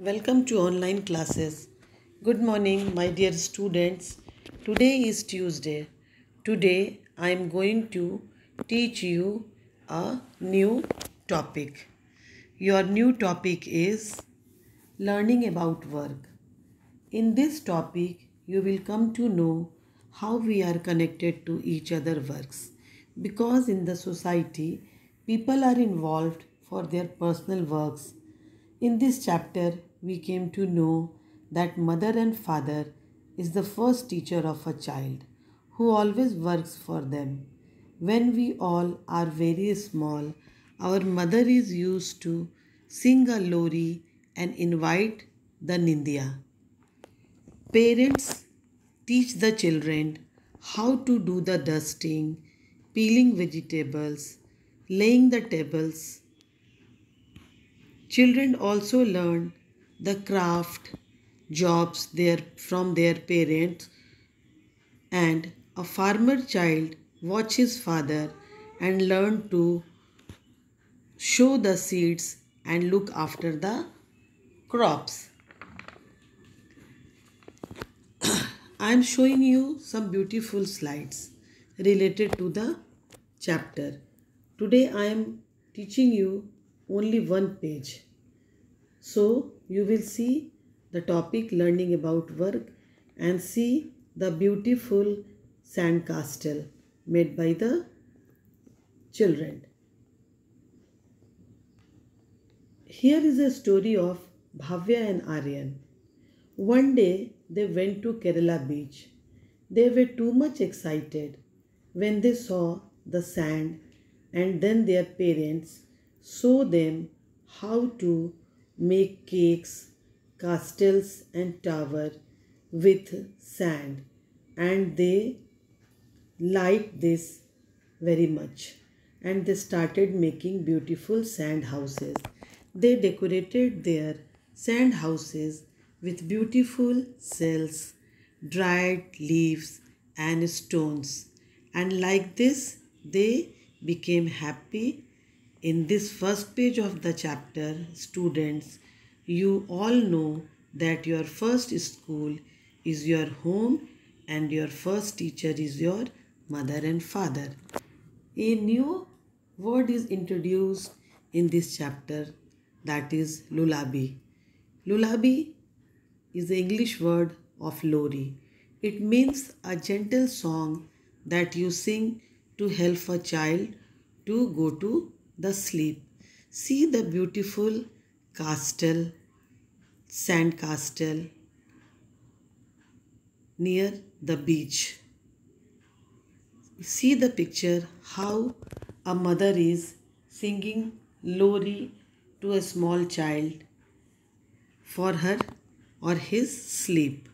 Welcome to online classes. Good morning, my dear students. Today is Tuesday. Today I am going to teach you a new topic. Your new topic is learning about work. In this topic, you will come to know how we are connected to each other works. Because in the society, people are involved for their personal works. In this chapter, we came to know that mother and father is the first teacher of a child who always works for them. When we all are very small, our mother is used to sing a lori and invite the Nindya. Parents teach the children how to do the dusting, peeling vegetables, laying the tables. Children also learn the craft jobs from their parents, and a farmer child watches father and learn to sow the seeds and look after the crops. I am showing you some beautiful slides related to the chapter. Today I am teaching you only one page. So you will see the topic learning about work and see the beautiful sand castle made by the children. Here is a story of Bhavya and Aryan. One day they went to Kerala beach. They were too much excited when they saw the sand, and then their parents showed them how to make cakes, castles and tower with sand, and they liked this very much, and they started making beautiful sand houses. They decorated their sand houses with beautiful shells, dried leaves, and stones, and like this they became happy. In this first page of the chapter, students, you all know that your first school is your home and your first teacher is your mother and father. A new word is introduced in this chapter, that is lullaby. Lullaby is the English word of lori. It means a gentle song that you sing to help a child to go to the sleep. See the beautiful castle, sand castle near the beach. See the picture how a mother is singing lori to a small child for her or his sleep.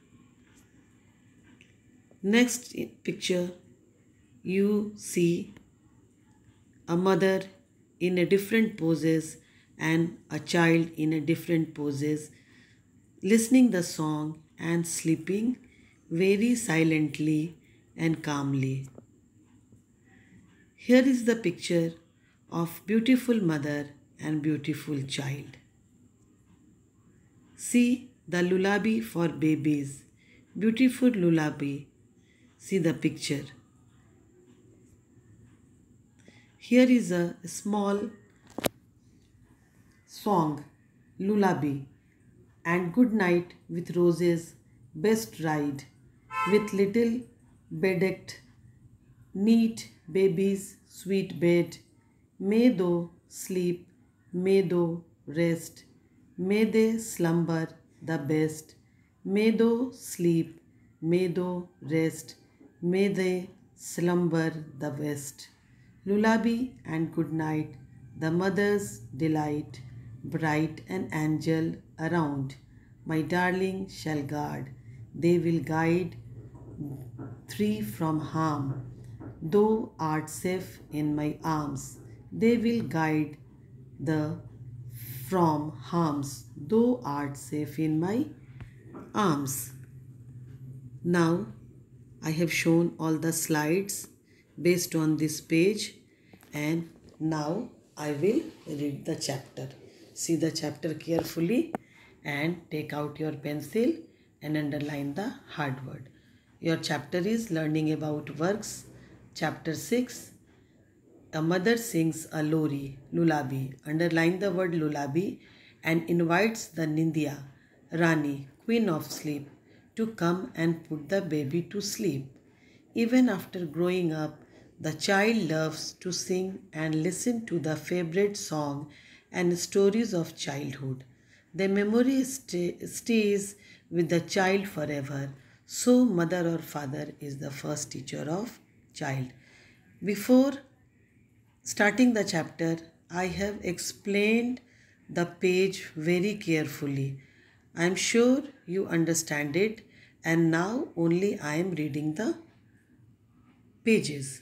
Next picture, you see a mother in a different poses and a child in a different poses, listening the song and sleeping very silently and calmly. Here is the picture of beautiful mother and beautiful child. See the lullaby for babies. Beautiful lullaby. See the picture. Here is a small song, lullaby, and good night with roses, best ride, with little bedecked, neat baby's sweet bed. May thou sleep, may thou rest, may they slumber the best. May thou sleep, may thou rest, may they slumber the best. Lullaby and good night, the mother's delight, bright an angel around. My darling shall guard, they will guide thee from harm. Thou art safe in my arms, they will guide the from harms. Thou art safe in my arms. Now I have shown all the slides based on this page, and now I will read the chapter. See the chapter carefully and take out your pencil and underline the hard word. Your chapter is learning about works. Chapter 6, a mother sings a lullaby. Underline the word lullaby and invites the Nindya, Rani, queen of sleep, to come and put the baby to sleep. Even after growing up, the child loves to sing and listen to the favorite song and stories of childhood. The memory stays with the child forever. So mother or father is the first teacher of child. Before starting the chapter, I have explained the page very carefully. I am sure you understand it, and now only I am reading the pages.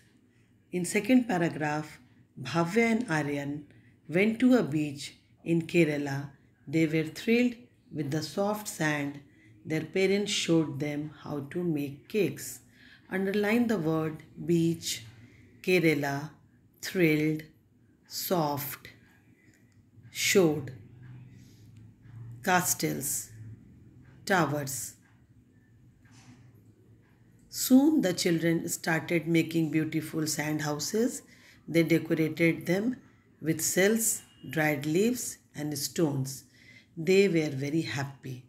In second paragraph, Bhavya and Aryan went to a beach in Kerala. They were thrilled with the soft sand. Their parents showed them how to make cakes. Underline the word beach, Kerala, thrilled, soft, showed, castles, towers. Soon the children started making beautiful sand houses. They decorated them with shells, dried leaves, and stones. They were very happy.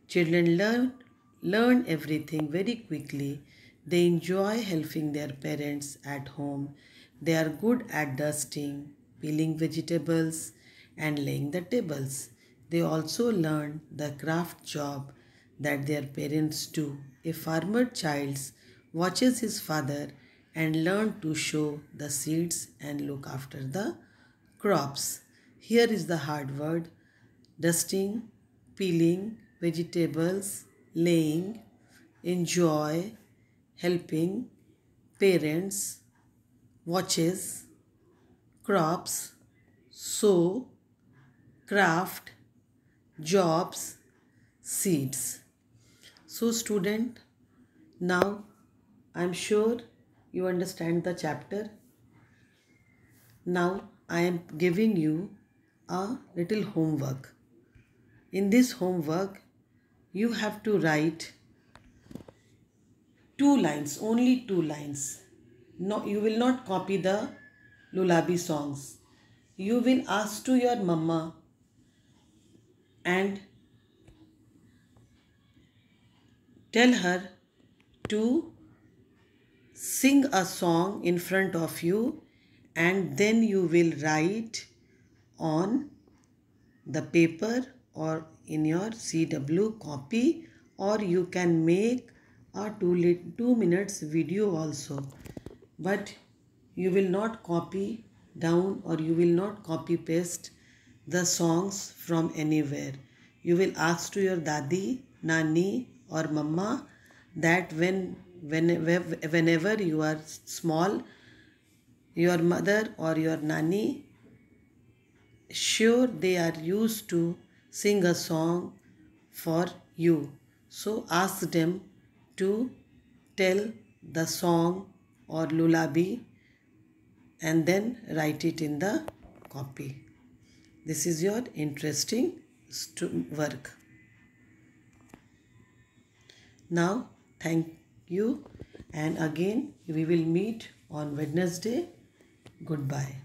Children learn everything very quickly. They enjoy helping their parents at home. They are good at dusting, peeling vegetables, and laying the tables. They also learn the craft job that their parents do. A farmer child watches his father and learns to sow the seeds and look after the crops. Here is the hard word: dusting, peeling vegetables, laying, enjoy, helping, parents, watches, crops, sow, craft, jobs, seeds. So student, now I am sure you understand the chapter. Now I am giving you a little homework. In this homework, you have to write 2 lines, only 2 lines. No, you will not copy the lullaby songs. You will ask to your mama and tell her to sing a song in front of you, and then you will write on the paper or in your CW copy, or you can make a 2 minutes video also. But you will not copy down or you will not copy paste the songs from anywhere. You will ask to your dadi, nani or mama that whenever you are small, your mother or your nani, sure they are used to sing a song for you. So ask them to tell the song or lullaby and then write it in the copy. This is your interesting work. Now, thank you, and again we will meet on Wednesday. Goodbye.